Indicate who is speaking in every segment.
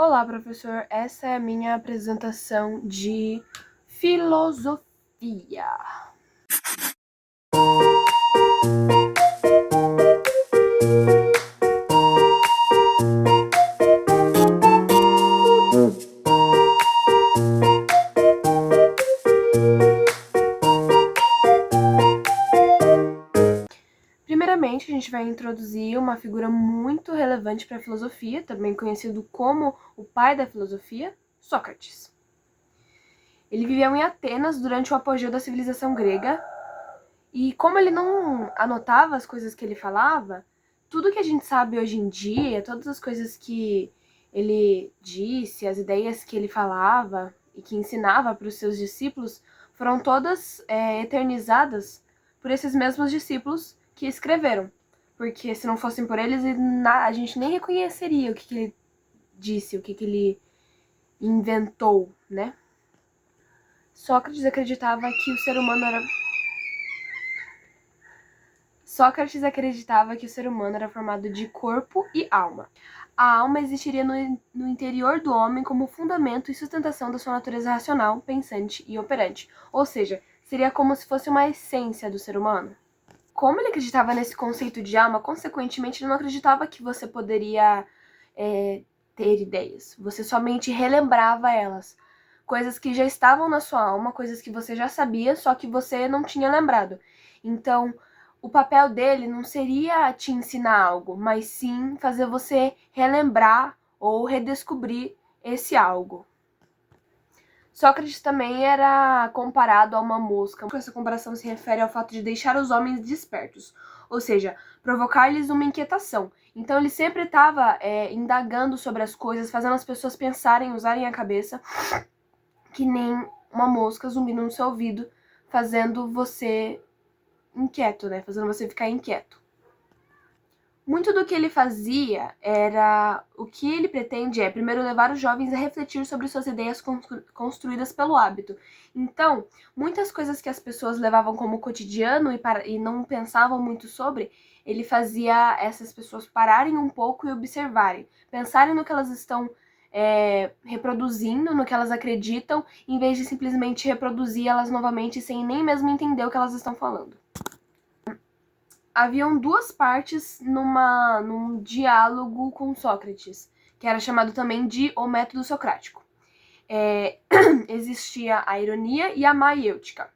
Speaker 1: Olá, professor. Essa é a minha apresentação de filosofia. Primeiramente, a gente vai introduzir uma figura muito relevante para a filosofia, também conhecido como o pai da filosofia, Sócrates. Ele viveu em Atenas durante o apogeu da civilização grega, e como ele não anotava as coisas que ele falava, tudo que a gente sabe hoje em dia, todas as coisas que ele disse, as ideias que ele falava e que ensinava para os seus discípulos, foram todas eternizadas por esses mesmos discípulos que escreveram. Porque se não fossem por eles, a gente nem reconheceria o que ele disse, o que ele inventou, né? Sócrates acreditava que o ser humano era formado de corpo e alma. A alma existiria no interior do homem como fundamento e sustentação da sua natureza racional, pensante e operante. Ou seja, seria como se fosse uma essência do ser humano. Como ele acreditava nesse conceito de alma, consequentemente ele não acreditava que você poderia ter ideias. Você somente relembrava elas. Coisas que já estavam na sua alma, coisas que você já sabia, só que você não tinha lembrado. Então, o papel dele não seria te ensinar algo, mas sim fazer você relembrar ou redescobrir esse algo. Sócrates também era comparado a uma mosca. Essa comparação se refere ao fato de deixar os homens despertos, ou seja, provocar-lhes uma inquietação. Então ele sempre estava indagando sobre as coisas, fazendo as pessoas pensarem, usarem a cabeça, que nem uma mosca zumbindo no seu ouvido, fazendo você inquieto, né? Fazendo você ficar inquieto. Muito do que ele fazia era... O que ele pretende é, primeiro, levar os jovens a refletir sobre suas ideias construídas pelo hábito. Então, muitas coisas que as pessoas levavam como cotidiano e não pensavam muito sobre, ele fazia essas pessoas pararem um pouco e observarem. Pensarem no que elas estão reproduzindo, no que elas acreditam, em vez de simplesmente reproduzir elas novamente sem nem mesmo entender o que elas estão falando. Haviam duas partes num diálogo com Sócrates, que era chamado também de o método socrático. Existia a ironia e a maiêutica.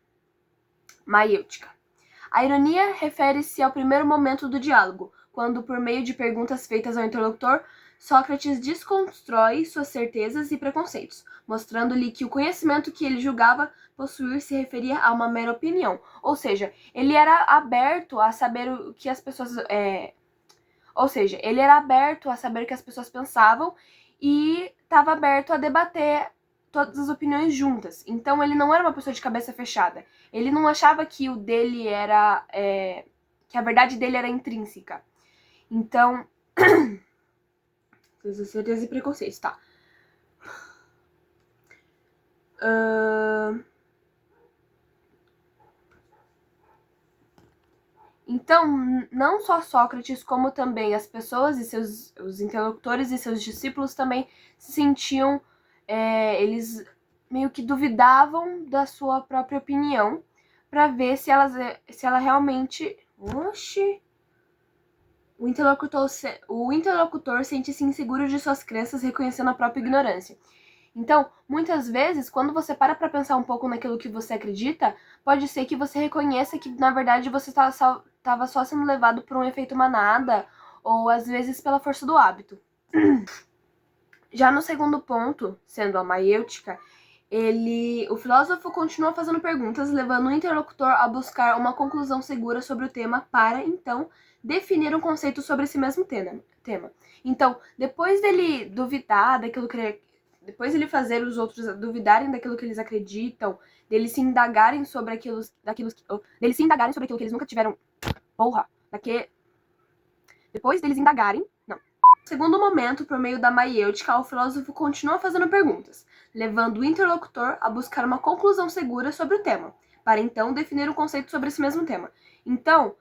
Speaker 1: A ironia refere-se ao primeiro momento do diálogo, quando, por meio de perguntas feitas ao interlocutor, Sócrates desconstrói suas certezas e preconceitos, mostrando-lhe que o conhecimento que ele julgava possuir se referia a uma mera opinião. Ou seja, ele era aberto a saber o que as pessoas... ele era aberto a saber o que as pessoas pensavam e estava aberto a debater todas as opiniões juntas. Então ele não era uma pessoa de cabeça fechada. Ele não achava que o dele era... que a verdade dele era intrínseca. Então... certezas e preconceitos, tá. Então, não só Sócrates, como também as pessoas e os interlocutores e seus discípulos também se sentiam... eles meio que duvidavam da sua própria opinião para ver se ela realmente... Oxi! O interlocutor sente-se inseguro de suas crenças, reconhecendo a própria ignorância. Então, muitas vezes, quando você para pensar um pouco naquilo que você acredita, pode ser que você reconheça que, na verdade, você estava só sendo levado por um efeito manada, ou às vezes pela força do hábito. Já no segundo ponto, sendo a maiêutica, o filósofo continua fazendo perguntas, levando o interlocutor a buscar uma conclusão segura sobre o tema para, então, definir um conceito sobre esse mesmo tema. Então, depois dele duvidar daquilo que depois ele fazer os outros duvidarem daquilo que eles acreditam, deles se indagarem sobre aquilo que eles nunca tiveram... Depois deles indagarem... No segundo momento, por meio da maiêutica, o filósofo continua fazendo perguntas, levando o interlocutor a buscar uma conclusão segura sobre o tema, para então definir um conceito sobre esse mesmo tema. Então,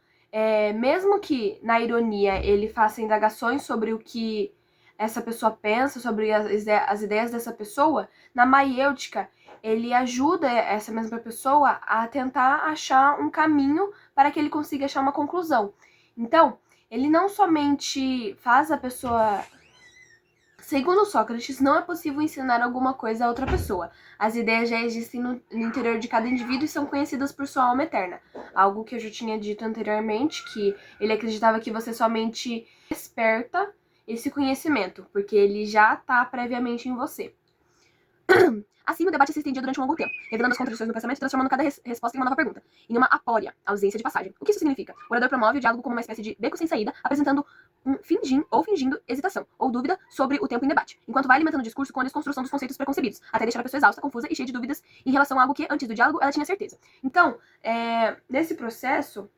Speaker 1: mesmo que na ironia ele faça indagações sobre o que essa pessoa pensa, sobre as ideias dessa pessoa, na maiêutica, ele ajuda essa mesma pessoa a tentar achar um caminho para que ele consiga achar uma conclusão. Então, ele não somente faz a pessoa... Segundo Sócrates, não é possível ensinar alguma coisa a outra pessoa. As ideias já existem no interior de cada indivíduo e são conhecidas por sua alma eterna. Algo que eu já tinha dito anteriormente, que ele acreditava que você somente desperta esse conhecimento, porque ele já está previamente em você. Assim, o debate se estendia durante um longo tempo, revelando as contradições no pensamento e transformando cada resposta em uma nova pergunta, em uma apória, ausência de passagem. O que isso significa? O orador promove o diálogo como uma espécie de beco sem saída, apresentando fingindo hesitação ou dúvida sobre o tempo em debate, enquanto vai alimentando o discurso com a desconstrução dos conceitos preconcebidos, até deixar a pessoa exausta, confusa e cheia de dúvidas em relação a algo que, antes do diálogo, ela tinha certeza. Então, nesse processo,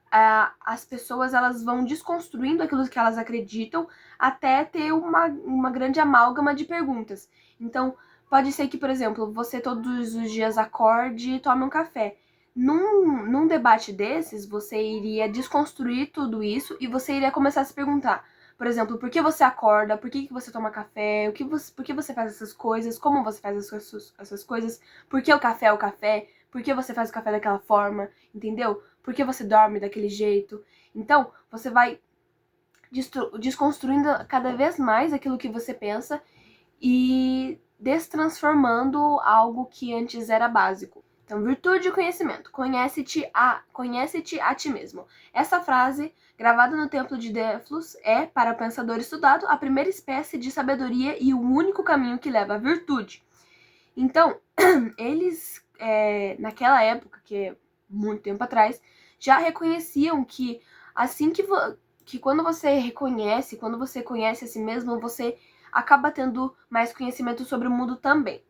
Speaker 1: as pessoas elas vão desconstruindo aquilo que elas acreditam até ter uma grande amálgama de perguntas. Então, pode ser que, por exemplo, você todos os dias acorde e tome um café. Num debate desses, você iria desconstruir tudo isso e você iria começar a se perguntar, por exemplo, por que você acorda, por que você toma café, por que você faz essas coisas, como você faz essas coisas, por que o café é o café, por que você faz o café daquela forma, entendeu? Por que você dorme daquele jeito. Então, você vai desconstruindo cada vez mais aquilo que você pensa e destransformando algo que antes era básico. Então, virtude e conhecimento. Conhece-te a ti mesmo. Essa frase, gravada no templo de Défilos, é, para o pensador estudado, a primeira espécie de sabedoria e o único caminho que leva à virtude. Então, eles, naquela época, que é muito tempo atrás, já reconheciam que assim que quando você conhece a si mesmo, você acaba tendo mais conhecimento sobre o mundo também.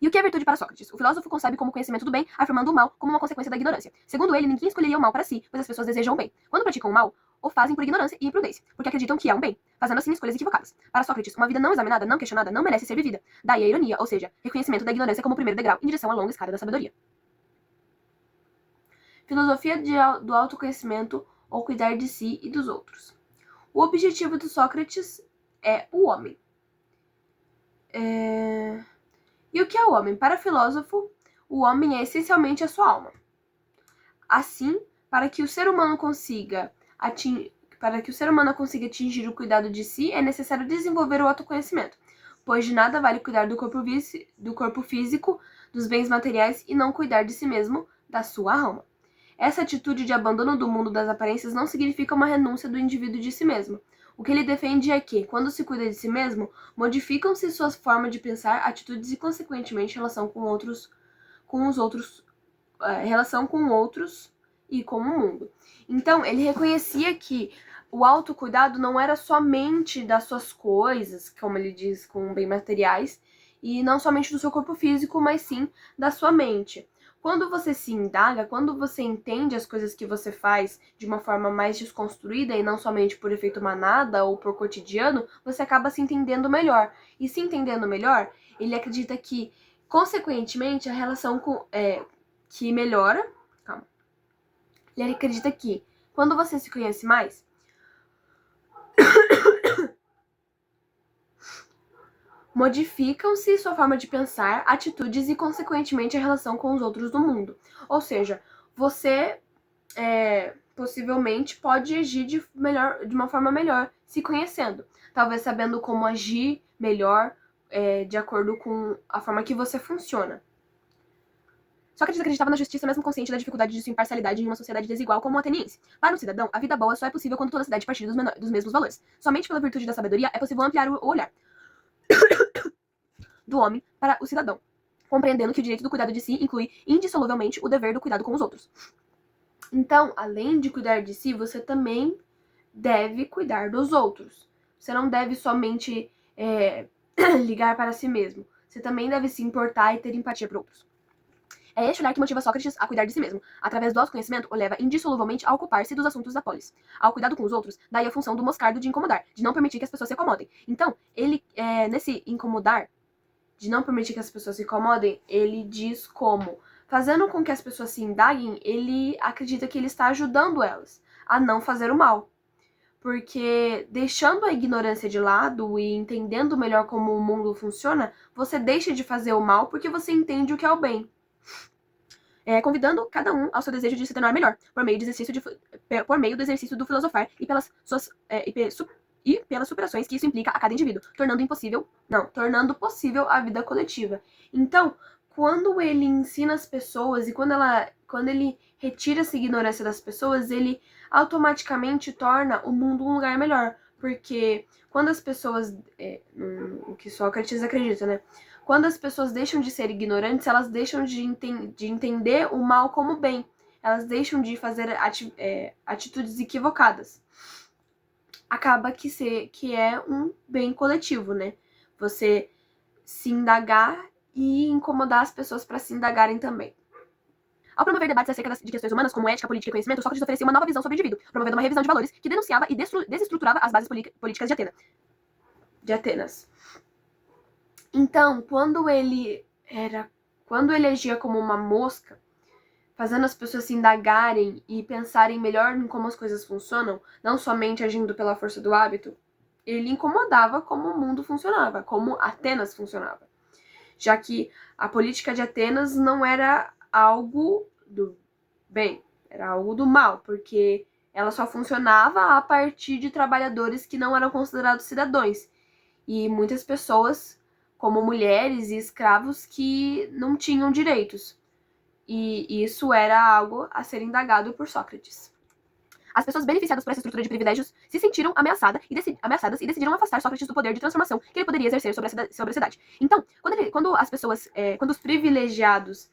Speaker 1: E o que é virtude para Sócrates? O filósofo concebe como conhecimento do bem, afirmando o mal como uma consequência da ignorância. Segundo ele, ninguém escolheria o mal para si, pois as pessoas desejam o bem. Quando praticam o mal, o fazem por ignorância e imprudência, porque acreditam que é um bem, fazendo assim escolhas equivocadas. Para Sócrates, uma vida não examinada, não questionada, não merece ser vivida. Daí a ironia, ou seja, reconhecimento da ignorância como o primeiro degrau em direção à longa escada da sabedoria. Filosofia do autoconhecimento ou cuidar de si e dos outros. O objetivo de Sócrates é o homem. E o que é o homem? Para o filósofo, o homem é essencialmente a sua alma. Assim, para que o ser humano consiga atingir o cuidado de si, é necessário desenvolver o autoconhecimento, pois de nada vale cuidar do corpo físico, dos bens materiais e não cuidar de si mesmo, da sua alma. Essa atitude de abandono do mundo das aparências não significa uma renúncia do indivíduo de si mesmo. O que ele defende é que, quando se cuida de si mesmo, modificam-se suas formas de pensar, atitudes e, consequentemente, relação com outros e com o mundo. Então, ele reconhecia que o autocuidado não era somente das suas coisas, como ele diz, com bens materiais, e não somente do seu corpo físico, mas sim da sua mente. Quando você se indaga, quando você entende as coisas que você faz de uma forma mais desconstruída e não somente por efeito manada ou por cotidiano, você acaba se entendendo melhor. E se entendendo melhor, ele acredita que, consequentemente, a relação que melhora... Calma. Ele acredita que, quando você se conhece mais, modificam-se sua forma de pensar, atitudes e, consequentemente, a relação com os outros do mundo. Ou seja, você possivelmente pode agir de uma forma melhor, se conhecendo. Talvez sabendo como agir melhor, de acordo com a forma que você funciona. Sócrates acreditava na justiça mesmo consciente da dificuldade de sua imparcialidade em uma sociedade desigual como o ateniense. Para um cidadão, a vida boa só é possível quando toda a cidade partilha dos mesmos valores. Somente pela virtude da sabedoria é possível ampliar o olhar do homem para o cidadão, compreendendo que o direito do cuidado de si inclui indissoluvelmente o dever do cuidado com os outros. Então, além de cuidar de si, você também deve cuidar dos outros. Você não deve somente ligar para si mesmo. Você também deve se importar e ter empatia por outros. É este olhar que motiva Sócrates a cuidar de si mesmo. Através do autoconhecimento, o leva indissoluvelmente a ocupar-se dos assuntos da polis. Ao cuidado com os outros, daí a função do moscardo de incomodar, de não permitir que as pessoas se acomodem. Então, ele, nesse incomodar, de não permitir que as pessoas se incomodem, ele diz como, fazendo com que as pessoas se indaguem, ele acredita que ele está ajudando elas a não fazer o mal. porque deixando a ignorância de lado e entendendo melhor como o mundo funciona, você deixa de fazer o mal porque você entende o que é o bem. Convidando cada um ao seu desejo de se tornar melhor, por meio do exercício do filosofar e pelas superações que isso implica a cada indivíduo, tornando possível a vida coletiva. Então, quando ele ensina as pessoas e quando ele retira essa ignorância das pessoas, ele automaticamente torna o mundo um lugar melhor, porque quando as pessoas, o que Sócrates acredita, né? Quando as pessoas deixam de ser ignorantes, elas deixam de entender o mal como bem. Elas deixam de fazer atitudes equivocadas. Acaba que é um bem coletivo, né? Você se indagar e incomodar as pessoas para se indagarem também. Ao promover debates acerca de questões humanas, como ética, política e conhecimento, Sócrates oferecia uma nova visão sobre o indivíduo, promovendo uma revisão de valores que denunciava e desestruturava as bases políticas de Atenas. Então, quando ele agia como uma mosca, fazendo as pessoas se indagarem e pensarem melhor em como as coisas funcionam, não somente agindo pela força do hábito, ele incomodava como o mundo funcionava, como Atenas funcionava. Já que a política de Atenas não era algo do bem, era algo do mal, porque ela só funcionava a partir de trabalhadores que não eram considerados cidadãos. E muitas pessoas, como mulheres e escravos, que não tinham direitos. E isso era algo a ser indagado por Sócrates. As pessoas beneficiadas por essa estrutura de privilégios se sentiram ameaçadas e decidiram afastar Sócrates do poder de transformação que ele poderia exercer sobre a cidade. Então, quando os privilegiados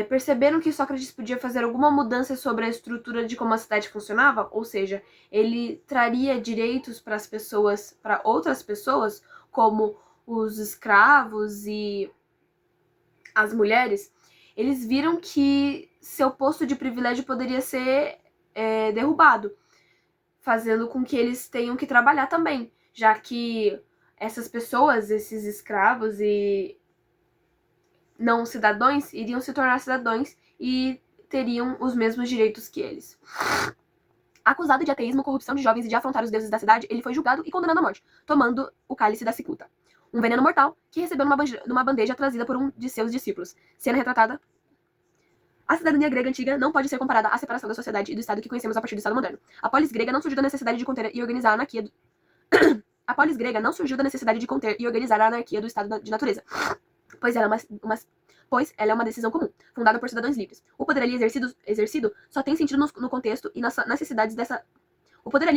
Speaker 1: perceberam que Sócrates podia fazer alguma mudança sobre a estrutura de como a cidade funcionava, ou seja, ele traria direitos para as pessoas, para outras pessoas, como os escravos e as mulheres, eles viram que seu posto de privilégio poderia ser derrubado, fazendo com que eles tenham que trabalhar também, já que essas pessoas, esses escravos e não cidadãos, iriam se tornar cidadãos e teriam os mesmos direitos que eles. Acusado de ateísmo, corrupção de jovens e de afrontar os deuses da cidade, ele foi julgado e condenado à morte, tomando o cálice da cicuta, um veneno mortal que recebeu numa bandeja trazida por um de seus discípulos. Cena retratada. A cidadania grega antiga não pode ser comparada à separação da sociedade e do Estado que conhecemos a partir do Estado moderno. A polis grega não surgiu da necessidade de conter e organizar a anarquia do... A polis grega não surgiu da necessidade de conter e organizar a anarquia do Estado de natureza, pois ela é uma decisão comum, fundada por cidadãos livres. O poder ali exercido só tem sentido no contexto e nas necessidades dessa... O poder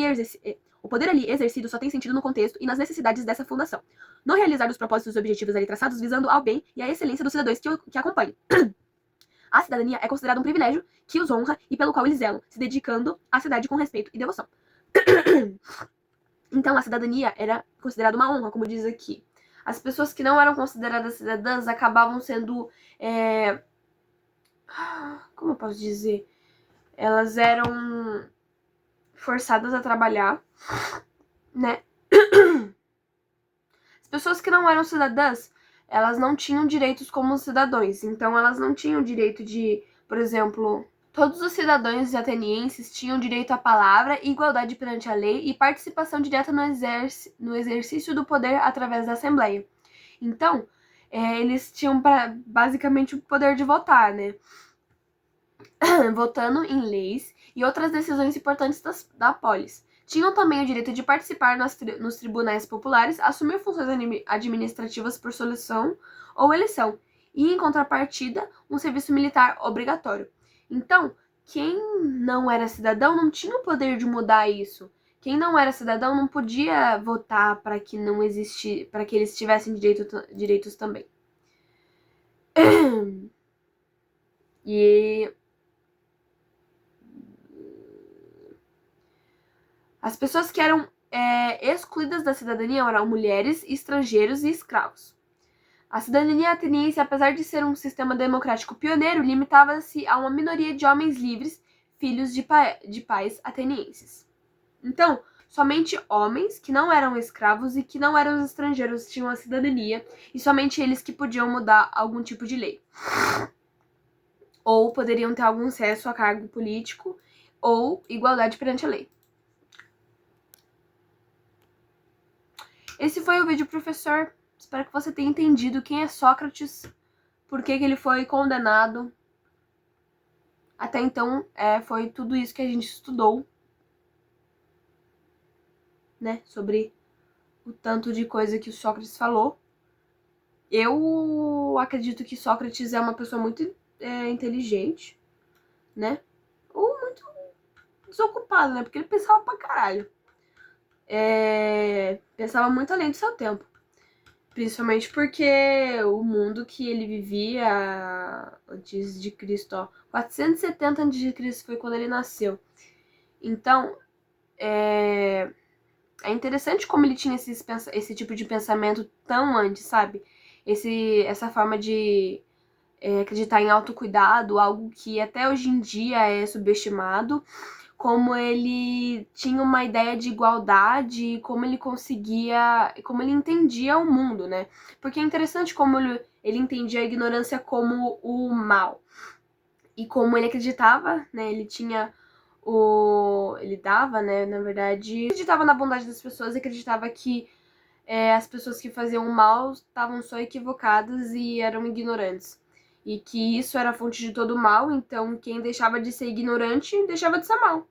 Speaker 1: ali exercido só tem sentido no contexto e nas necessidades dessa fundação. No realizar dos propósitos e objetivos ali traçados, visando ao bem e à excelência dos cidadãos que acompanham. A cidadania é considerada um privilégio que os honra e pelo qual eles zelam, se dedicando à cidade com respeito e devoção. Então, a cidadania era considerada uma honra, como diz aqui. As pessoas que não eram consideradas cidadãs acabavam sendo... Como eu posso dizer? Elas eram forçadas a trabalhar, né? As pessoas que não eram cidadãs, elas não tinham direitos como cidadãos. Então, elas não tinham direito de, por exemplo... Todos os cidadãos atenienses tinham direito à palavra, igualdade perante a lei e participação direta no exercício do poder através da Assembleia. Então, eles tinham basicamente o poder de votar, né? Votando em leis e outras decisões importantes da polis. Tinham também o direito de participar nos tribunais populares, assumir funções administrativas por solução ou eleição, e, em contrapartida, um serviço militar obrigatório. Então, quem não era cidadão não tinha o poder de mudar isso. Quem não era cidadão não podia votar para que eles tivessem direitos também. E as pessoas que eram excluídas da cidadania eram mulheres, estrangeiros e escravos. A cidadania ateniense, apesar de ser um sistema democrático pioneiro, limitava-se a uma minoria de homens livres, filhos de pais atenienses. Então, somente homens que não eram escravos e que não eram estrangeiros tinham a cidadania, e somente eles que podiam mudar algum tipo de lei. Ou poderiam ter algum acesso a cargo político ou igualdade perante a lei. Esse foi o vídeo, professor. Espero que você tenha entendido quem é Sócrates, por que ele foi condenado. Até então, foi tudo isso que a gente estudou, né? Sobre o tanto de coisa que o Sócrates falou. Eu acredito que Sócrates é uma pessoa muito inteligente, né? Ou muito desocupado, né? Porque ele pensava pra caralho. Pensava muito além do seu tempo. Principalmente porque o mundo que ele vivia antes de Cristo, ó, 470 antes de Cristo foi quando ele nasceu. Então, é interessante como ele tinha esse tipo de pensamento tão antes, sabe? Essa forma de acreditar em autocuidado, algo que até hoje em dia é subestimado, como ele tinha uma ideia de igualdade, como ele conseguia, como ele entendia o mundo, né? Porque é interessante como ele entendia a ignorância como o mal. E como ele acreditava, né? Ele dava, né? Na verdade, acreditava na bondade das pessoas e acreditava que as pessoas que faziam mal estavam só equivocadas e eram ignorantes. E que isso era a fonte de todo mal, então quem deixava de ser ignorante deixava de ser mal.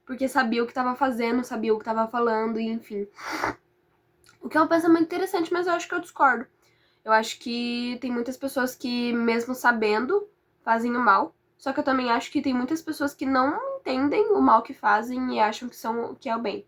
Speaker 1: Porque sabia o que estava fazendo, sabia o que estava falando, e enfim. O que é um pensamento interessante, mas eu acho que eu discordo. Eu acho que tem muitas pessoas que, mesmo sabendo, fazem o mal. Só que eu também acho que tem muitas pessoas que não entendem o mal que fazem e acham que é o bem.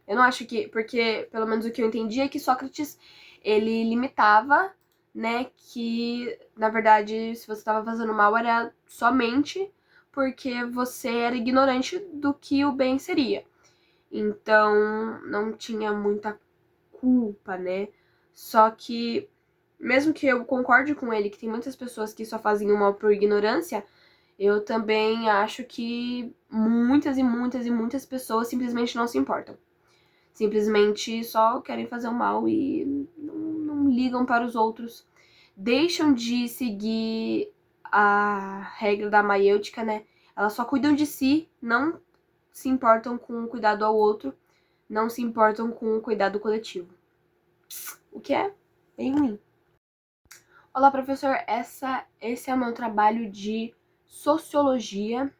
Speaker 1: Eu não acho que... Porque, pelo menos o que eu entendi é que Sócrates, ele limitava, né, que, na verdade, se você estava fazendo mal era somente porque você era ignorante do que o bem seria. Então, não tinha muita culpa, né? Só que, mesmo que eu concorde com ele que tem muitas pessoas que só fazem o mal por ignorância, eu também acho que muitas e muitas e muitas pessoas simplesmente não se importam. Simplesmente só querem fazer o mal e não ligam para os outros. Deixam de seguir a regra da maiêutica, né? Elas só cuidam de si, não se importam com o cuidado ao outro, não se importam com o cuidado coletivo. O que é bem ruim. Olá, professor. Esse é o meu trabalho de sociologia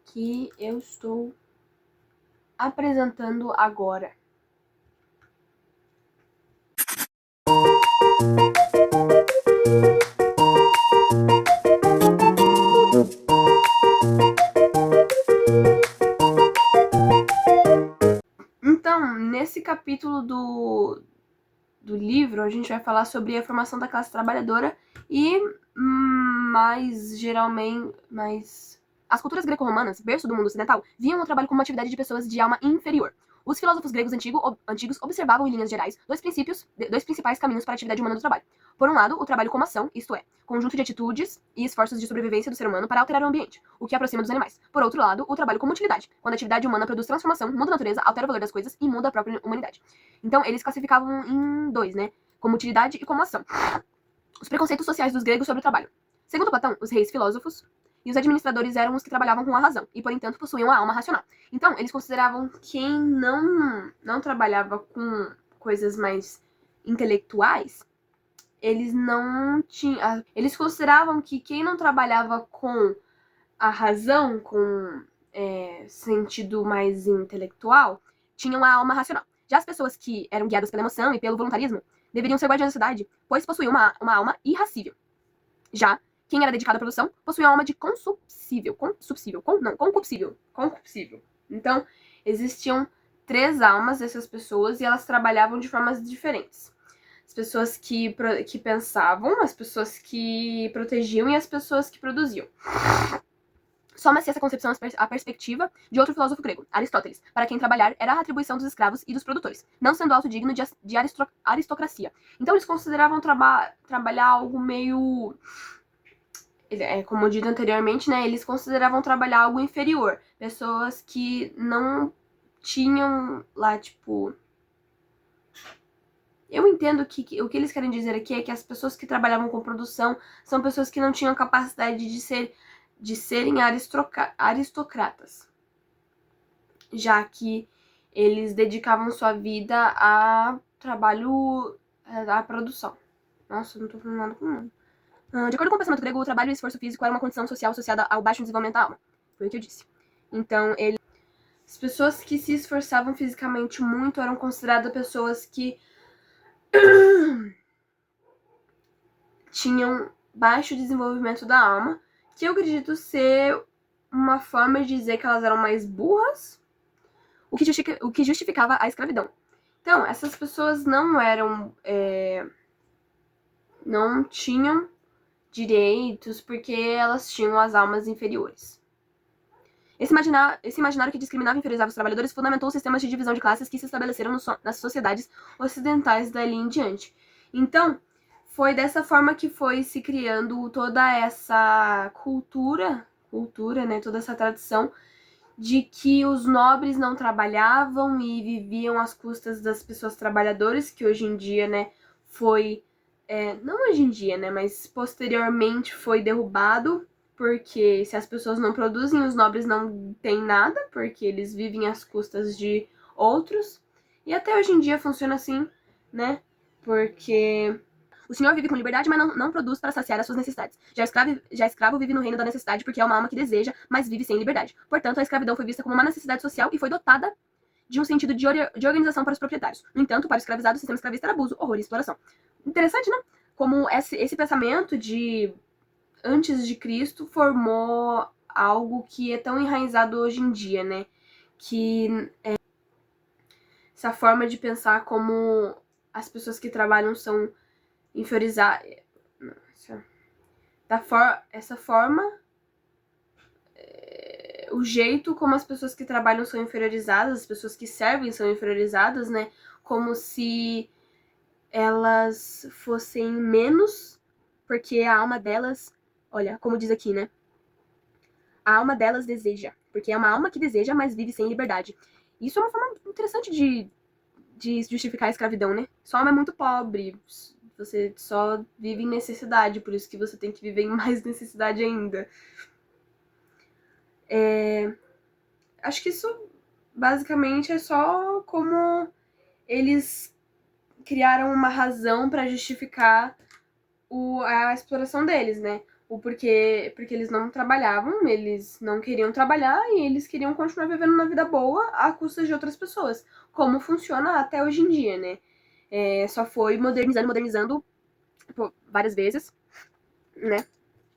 Speaker 1: que eu estou apresentando agora. Então, nesse capítulo do livro, a gente vai falar sobre a formação da classe trabalhadora e, as culturas greco-romanas, berço do mundo ocidental, viam o trabalho como uma atividade de pessoas de alma inferior. Os filósofos gregos antigos observavam em linhas gerais dois principais caminhos para a atividade humana do trabalho. Por um lado, o trabalho como ação, isto é, conjunto de atitudes e esforços de sobrevivência do ser humano para alterar o ambiente, o que aproxima dos animais. Por outro lado, o trabalho como utilidade, quando a atividade humana produz transformação, muda a natureza, altera o valor das coisas e muda a própria humanidade. Então, eles classificavam em dois, né? Como utilidade e como ação. Os preconceitos sociais dos gregos sobre o trabalho. Segundo Platão, os reis filósofos e os administradores eram os que trabalhavam com a razão e, por entanto, possuíam a alma racional. Então, eles consideravam quem não trabalhava com coisas mais intelectuais, eles não tinham... Eles consideravam que quem não trabalhava com a razão, com sentido mais intelectual, tinham a alma racional. Já as pessoas que eram guiadas pela emoção e pelo voluntarismo deveriam ser guardiãs da sociedade, pois possuíam uma alma irracível. Já quem era dedicado à produção possuía uma alma de concupiscível. Então, existiam 3 almas dessas pessoas e elas trabalhavam de formas diferentes. As pessoas que pensavam, as pessoas que protegiam e as pessoas que produziam. Soma-se essa concepção à perspectiva de outro filósofo grego, Aristóteles, para quem trabalhar era a atribuição dos escravos e dos produtores, não sendo algo digno de aristocracia. Então eles consideravam trabalhar algo meio... como eu dito anteriormente, né, eles consideravam trabalhar algo inferior. Pessoas que não tinham lá, tipo... Eu entendo que o que eles querem dizer aqui é que as pessoas que trabalhavam com produção são pessoas que não tinham capacidade de serem aristocratas, já que eles dedicavam sua vida a trabalho, à produção. Nossa, não tô falando nada com nada. De acordo com o pensamento grego, o trabalho e o esforço físico era uma condição social associada ao baixo desenvolvimento da alma. Foi o que eu disse. Então, as pessoas que se esforçavam fisicamente muito eram consideradas pessoas que tinham baixo desenvolvimento da alma, que eu acredito ser uma forma de dizer que elas eram mais burras, o que justificava a escravidão. Então, essas pessoas não eram, não tinham direitos porque elas tinham as almas inferiores. Esse imaginário que discriminava e inferiorizava os trabalhadores fundamentou os sistemas de divisão de classes que se estabeleceram nas sociedades ocidentais dali em diante. Então, foi dessa forma que foi se criando toda essa cultura, né, toda essa tradição de que os nobres não trabalhavam e viviam às custas das pessoas trabalhadoras, que hoje em dia, né, foi... não hoje em dia, né, mas posteriormente foi derrubado, porque se as pessoas não produzem, os nobres não têm nada, porque eles vivem às custas de outros. E até hoje em dia funciona assim, né, porque... O senhor vive com liberdade, mas não produz para saciar as suas necessidades. Já escravo vive no reino da necessidade, porque é uma alma que deseja, mas vive sem liberdade. Portanto, a escravidão foi vista como uma necessidade social e foi dotada de um sentido de organização para os proprietários. No entanto, para o escravizado, o sistema escravista era abuso, horror e exploração. Interessante, né? Como esse pensamento de antes de Cristo formou algo que é tão enraizado hoje em dia, né? Que essa forma de pensar como as pessoas que trabalham são inferiorizadas. Essa forma, o jeito como as pessoas que trabalham são inferiorizadas, as pessoas que servem são inferiorizadas, né? Como se elas fossem menos, porque a alma delas, olha, como diz aqui, né? A alma delas deseja, porque é uma alma que deseja, mas vive sem liberdade. Isso é uma forma interessante de justificar a escravidão, né? Sua alma é muito pobre, você só vive em necessidade, por isso que você tem que viver em mais necessidade ainda. Acho que isso basicamente é só como eles criaram uma razão para justificar a exploração deles, né? Porque eles não trabalhavam, eles não queriam trabalhar e eles queriam continuar vivendo uma vida boa à custa de outras pessoas. Como funciona até hoje em dia, né? Só foi modernizando várias vezes, né?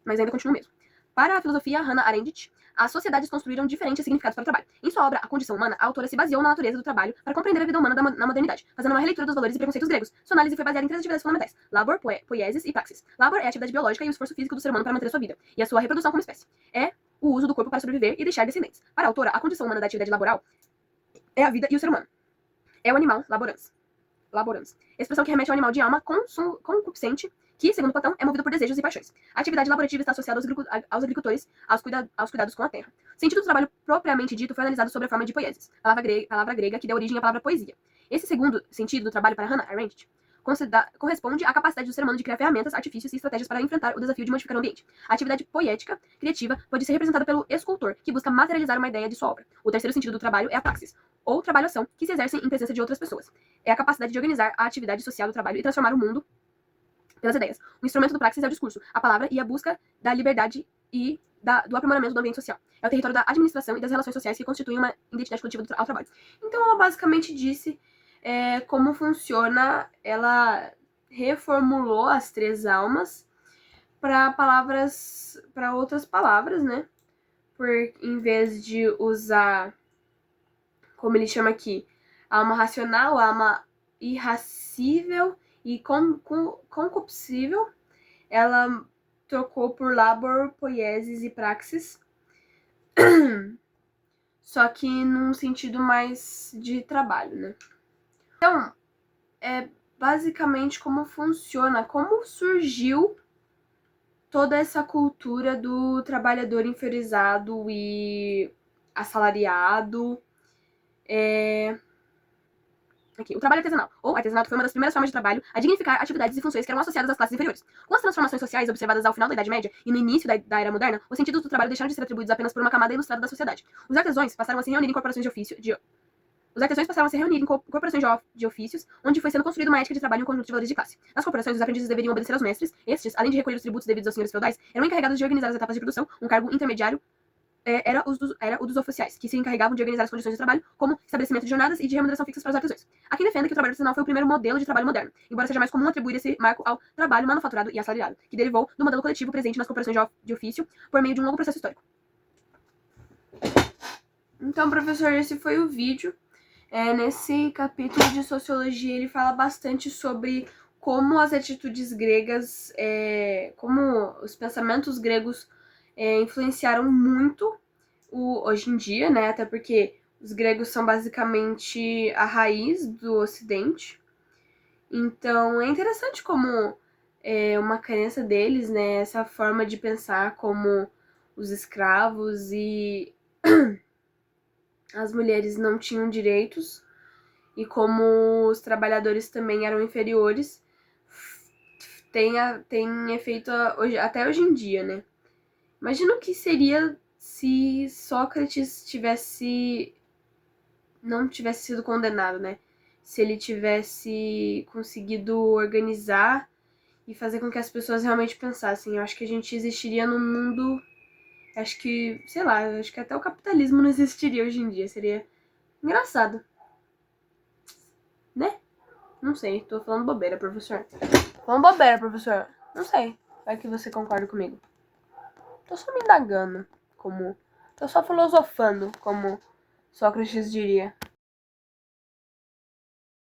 Speaker 1: Mas ainda continua mesmo. Para a filosofia Hannah Arendt, as sociedades construíram diferentes significados para o trabalho. Em sua obra A Condição Humana, a autora se baseou na natureza do trabalho para compreender a vida humana na modernidade, fazendo uma releitura dos valores e preconceitos gregos. Sua análise foi baseada em três atividades fundamentais: labor, poiesis e praxis. Labor é a atividade biológica e o esforço físico do ser humano para manter a sua vida e a sua reprodução como espécie. É o uso do corpo para sobreviver e deixar descendentes. Para a autora, a condição humana da atividade laboral é a vida e o ser humano. É o animal laborans. Expressão que remete ao animal de alma concupiscente, que, segundo Platão, é movido por desejos e paixões. A atividade laborativa está associada aos agricultores, aos cuidados com a terra. O sentido do trabalho propriamente dito foi analisado sob a forma de poiesis, palavra grega que deu origem à palavra poesia. Esse segundo sentido do trabalho para Hannah Arendt corresponde à capacidade do ser humano de criar ferramentas, artifícios e estratégias para enfrentar o desafio de modificar o ambiente. A atividade poética, criativa, pode ser representada pelo escultor, que busca materializar uma ideia de sua obra. O terceiro sentido do trabalho é a praxis, ou trabalho-ação, que se exerce em presença de outras pessoas. É a capacidade de organizar a atividade social do trabalho e transformar o mundo pelas ideias. O instrumento do praxis é o discurso, a palavra e a busca da liberdade e do aprimoramento do ambiente social. É o território da administração e das relações sociais que constituem uma identidade coletiva ao trabalho. Então, ela basicamente disse como funciona, ela reformulou as três almas para outras palavras, né? Em vez de usar, como ele chama aqui, a alma racional, a alma irracível e concupiscível, ela trocou por labor, poiesis e praxis, só que num sentido mais de trabalho, né? Então, é basicamente como funciona, como surgiu toda essa cultura do trabalhador inferiorizado e assalariado. Aqui, o trabalho artesanal, ou artesanato, foi uma das primeiras formas de trabalho a dignificar atividades e funções que eram associadas às classes inferiores. Com as transformações sociais observadas ao final da Idade Média e no início da Era Moderna, os sentidos do trabalho deixaram de ser atribuídos apenas por uma camada ilustrada da sociedade. Os artesãos passaram a se reunir em corporações de ofício, Os artesãos passaram a se reunir em corporações de ofícios, onde foi sendo construída uma ética de trabalho e um conjunto de valores de classe. Nas corporações, os aprendizes deveriam obedecer aos mestres. Estes, além de recolher os tributos devidos aos senhores feudais, eram encarregados de organizar as etapas de produção. Um cargo intermediário era o dos oficiais, que se encarregavam de organizar as condições de trabalho, como estabelecimento de jornadas e de remuneração fixas para os artesãos. Há quem defenda que o trabalho artesanal foi o primeiro modelo de trabalho moderno, embora seja mais comum atribuir esse marco ao trabalho manufaturado e assalariado, que derivou do modelo coletivo presente nas corporações de ofício por meio de um longo processo histórico. Então, professor, esse foi o vídeo. Nesse capítulo de sociologia, ele fala bastante sobre como as atitudes gregas, como os pensamentos gregos influenciaram muito hoje em dia, né? Até porque os gregos são basicamente a raiz do Ocidente. Então, é interessante como uma crença deles, né? Essa forma de pensar como os escravos e as mulheres não tinham direitos e como os trabalhadores também eram inferiores, tem efeito até hoje em dia, né? Imagina o que seria se Sócrates não tivesse sido condenado, né? Se ele tivesse conseguido organizar e fazer com que as pessoas realmente pensassem. Eu acho que a gente existiria num mundo... Acho que, sei lá, acho que até o capitalismo não existiria hoje em dia. Seria engraçado. Né? Não sei, tô falando bobeira, professor. Falando bobeira, professor. Não sei. Vai que você concorda comigo. Tô só me indagando, tô só filosofando, como Sócrates diria.